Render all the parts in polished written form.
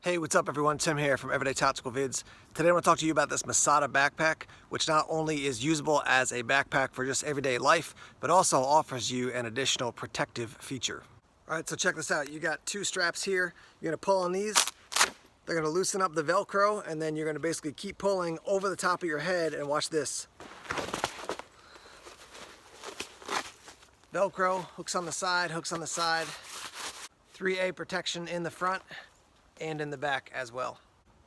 Hey, what's up everyone? Tim here from Everyday Tactical Vids. Today I want to talk to you about this Masada backpack, which not only is usable as a backpack for just everyday life, but also offers you an additional protective feature. Alright, so check this out. You got two straps here. You're going to pull on these. They're going to loosen up the Velcro, and then you're going to basically keep pulling over the top of your head, and watch this. Velcro, hooks on the side, 3A protection in the front and in the back as well.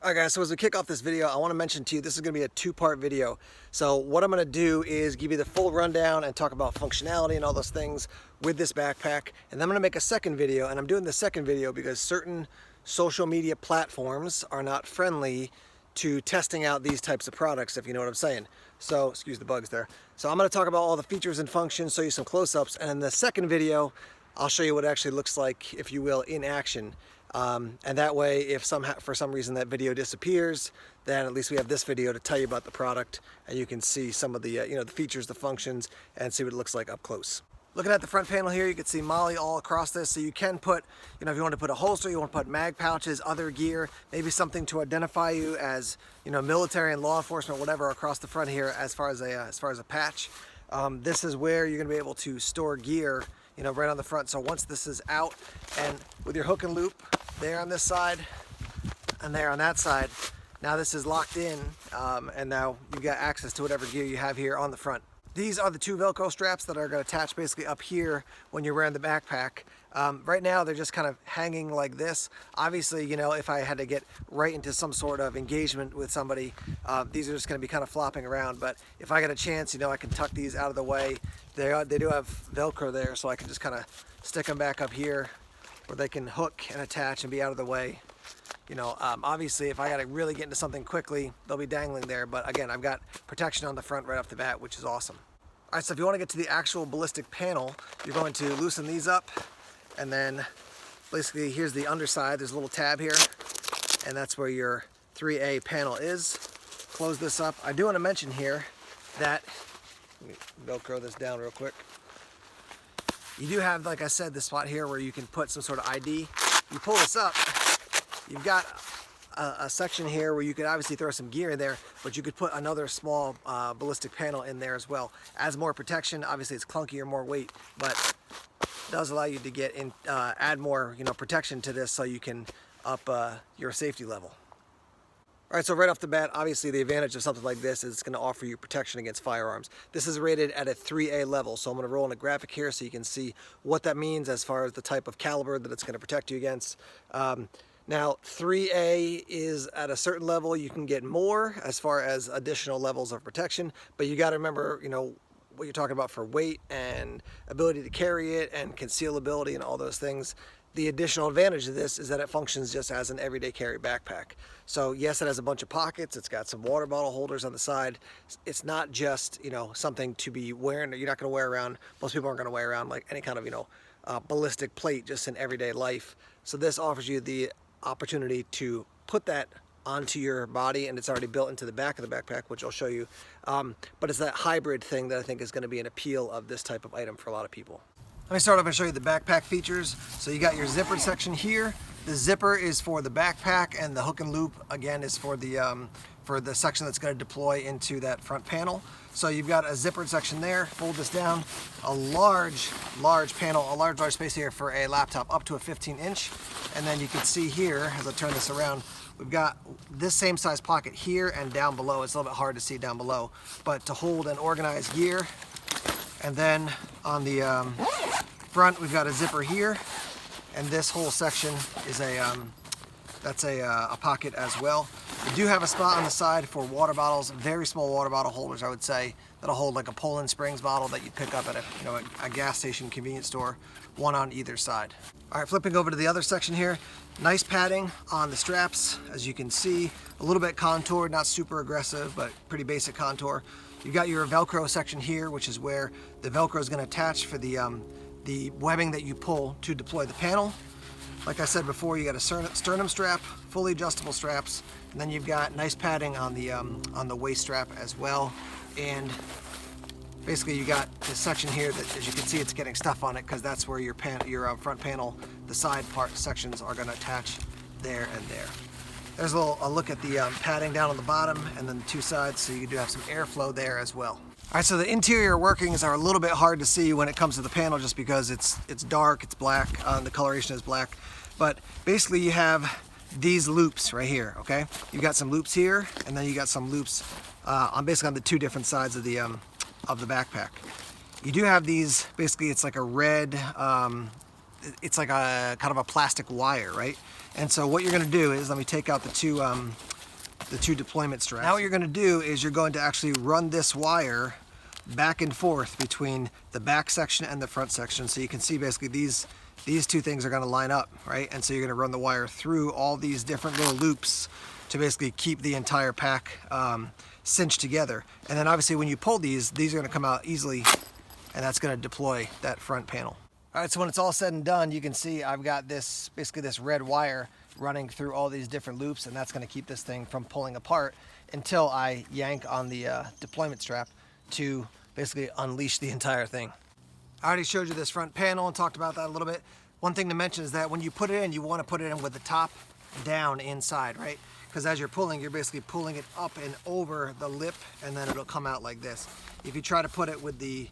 Alright guys, so as we kick off this video, I want to mention to you, this is going to be a two-part video. So what I'm going to do is give you the full rundown and talk about functionality and all those things with this backpack. And then I'm going to make a second video, and I'm doing the second video because certain social media platforms are not friendly to testing out these types of products, if you know what I'm saying. So, excuse the bugs there. So I'm going to talk about all the features and functions, show you some close-ups, and in the second video, I'll show you what it actually looks like, if you will, in action. And that way, if for some reason that video disappears, then at least we have this video to tell you about the product, and you can see some of the the features, the functions, and see what it looks like up close. Looking at the front panel here, you can see MOLLE all across this, so you can put, if you want to put a holster, you want to put mag pouches, other gear, maybe something to identify you as, military and law enforcement, whatever, across the front here as far as a patch. This is where you're going to be able to store gear, right on the front. So once this is out, and with your hook and loop there on this side and there on that side, now this is locked in, and now you've got access to whatever gear you have here on the front. These are the two Velcro straps that are going to attach basically up here when you're wearing the backpack. Right now they're just kind of hanging like this. Obviously, if I had to get right into some sort of engagement with somebody, these are just going to be kind of flopping around. But if I get a chance, I can tuck these out of the way. They do have Velcro there, so I can just kind of stick them back up here where they can hook and attach and be out of the way. Obviously if I got to really get into something quickly, they'll be dangling there, but again, I've got protection on the front right off the bat, which is awesome. All right, so if you want to get to the actual ballistic panel, you're going to loosen these up, and then basically here's the underside. There's a little tab here, and that's where your 3A panel is. Close this up. I do want to mention here that, let me Velcro this down real quick. You do have, like I said, this spot here where you can put some sort of ID. You pull this up, you've got a section here where you could obviously throw some gear in there, but you could put another small ballistic panel in there as well. As more protection, obviously it's clunkier, more weight, but it does allow you to get in, add more protection to this so you can up your safety level. All right, so right off the bat, obviously the advantage of something like this is it's going to offer you protection against firearms. This is rated at a 3A level, so I'm going to roll in a graphic here so you can see what that means as far as the type of caliber that it's going to protect you against. Now, 3A is at a certain level. You can get more as far as additional levels of protection, but you got to remember, what you're talking about for weight and ability to carry it and concealability and all those things. The additional advantage of this is that it functions just as an everyday carry backpack. So yes, it has a bunch of pockets. It's got some water bottle holders on the side. It's not just, something to be wearing. You're not going to wear around. Most people aren't going to wear around like any kind of, ballistic plate just in everyday life. So this offers you the opportunity to put that onto your body, and it's already built into the back of the backpack, which I'll show you. But it's that hybrid thing that I think is going to be an appeal of this type of item for a lot of people. Let me start off and show you the backpack features. So you got your zipper section here. The zipper is for the backpack, and the hook and loop again is for the section that's going to deploy into that front panel. So you've got a zippered section there. Fold this down. A large panel, a large space here for a laptop up to a 15-inch. And then you can see here, as I turn this around, we've got this same size pocket here and down below. It's a little bit hard to see down below, but to hold and organize gear. And then on the front, we've got a zipper here, and this whole section is that's a pocket as well. We do have a spot on the side for water bottles, very small water bottle holders, I would say, that'll hold like a Poland Springs bottle that you'd pick up at a gas station, convenience store, one on either side. All right, flipping over to the other section here, nice padding on the straps, as you can see, a little bit contoured, not super aggressive, but pretty basic contour. You've got your Velcro section here, which is where the Velcro is going to attach for the webbing that you pull to deploy the panel. Like I said before, you got a sternum strap, fully adjustable straps, and then you've got nice padding on the waist strap as well. And basically you got this section here that, as you can see, it's getting stuff on it because that's where your front panel, the side part sections are going to attach there, and there. There's a look at the padding down on the bottom and then the two sides, so you do have some airflow there as well. All right, so the interior workings are a little bit hard to see when it comes to the panel just because it's dark, it's black, the coloration is black. But basically you have these loops right here, okay? You've got some loops here, and then you got some loops basically on the two different sides of the backpack. You do have these, basically it's like a red, it's like a kind of a plastic wire, right? And so what you're gonna do is, let me take out the two deployment straps. Now what you're gonna do is you're going to actually run this wire back and forth between the back section and the front section. So you can see basically these two things are gonna line up, right? And so you're gonna run the wire through all these different little loops to basically keep the entire pack cinched together. And then obviously when you pull these are gonna come out easily, and that's gonna deploy that front panel. All right, so when it's all said and done, you can see I've got this, basically this red wire running through all these different loops, and that's gonna keep this thing from pulling apart until I yank on the deployment strap to basically unleash the entire thing. I already showed you this front panel and talked about that a little bit. One thing to mention is that when you put it in, you wanna put it in with the top down inside, right? Because as you're pulling, you're basically pulling it up and over the lip, and then it'll come out like this. If you try to put it with the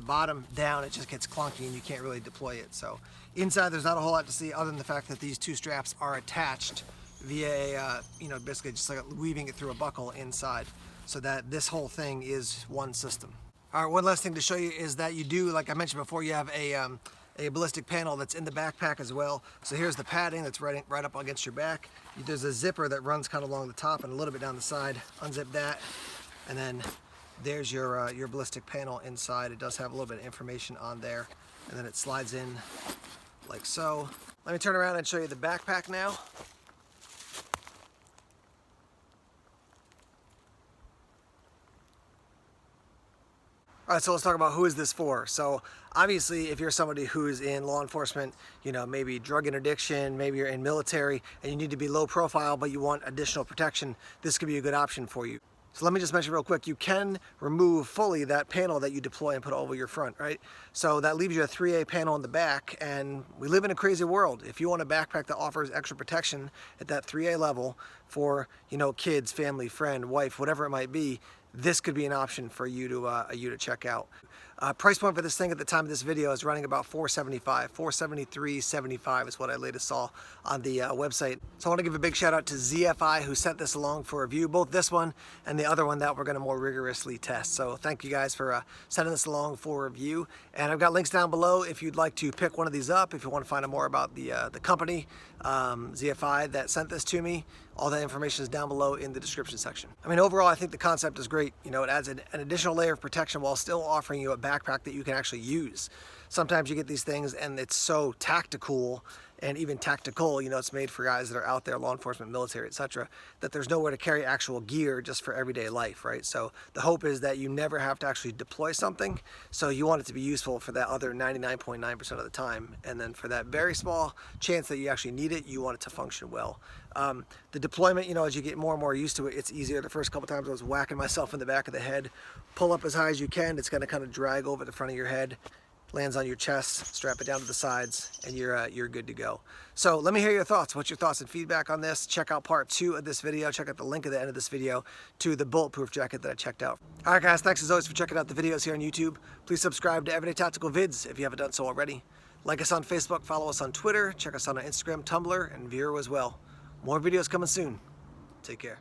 bottom down, it just gets clunky and you can't really deploy it. So inside there's not a whole lot to see other than the fact that these two straps are attached via basically just like weaving it through a buckle inside, so that this whole thing is one system. All right, one last thing to show you is that you do, like I mentioned before, you have a ballistic panel that's in the backpack as well. So here's the padding that's right up against your back. There's a zipper that runs kind of along the top and a little bit down the side. Unzip that, and then there's your ballistic panel inside. It does have a little bit of information on there, and then it slides in like so. Let me turn around and show you the backpack now. All right, so let's talk about who is this for. So obviously, if you're somebody who is in law enforcement, maybe drug interdiction, maybe you're in military, and you need to be low profile, but you want additional protection, this could be a good option for you. So let me just mention real quick, you can remove fully that panel that you deploy and put over your front, right? So that leaves you a 3A panel in the back, and we live in a crazy world. If you want a backpack that offers extra protection at that 3A level for, kids, family, friend, wife, whatever it might be, this could be an option for you to check out. Price point for this thing at the time of this video is running about $475, $473.75 is what I latest saw on the website. So I want to give a big shout out to ZFI who sent this along for review, both this one and the other one that we're going to more rigorously test. So thank you guys for sending this along for review. And I've got links down below if you'd like to pick one of these up, if you want to find out more about the company, ZFI that sent this to me. All that information is down below in the description section. I mean, overall, I think the concept is great. It adds an additional layer of protection while still offering you a backpack that you can actually use. Sometimes you get these things and it's so tactical and even tactical, it's made for guys that are out there, law enforcement, military, etc., that there's nowhere to carry actual gear just for everyday life, right? So the hope is that you never have to actually deploy something, so you want it to be useful for that other 99.9% of the time, and then for that very small chance that you actually need it, you want it to function well. The deployment, as you get more and more used to it, it's easier. The first couple times I was whacking myself in the back of the head. Pull up as high as you can, it's gonna kind of drag over the front of your head, lands on your chest, strap it down to the sides, and you're good to go. So let me hear your thoughts. What's your thoughts and feedback on this? Check out part 2 of this video. Check out the link at the end of this video to the bulletproof jacket that I checked out. All right, guys, thanks as always for checking out the videos here on YouTube. Please subscribe to Everyday Tactical Vids if you haven't done so already. Like us on Facebook, follow us on Twitter, check us out on Instagram, Tumblr, and Vero as well. More videos coming soon. Take care.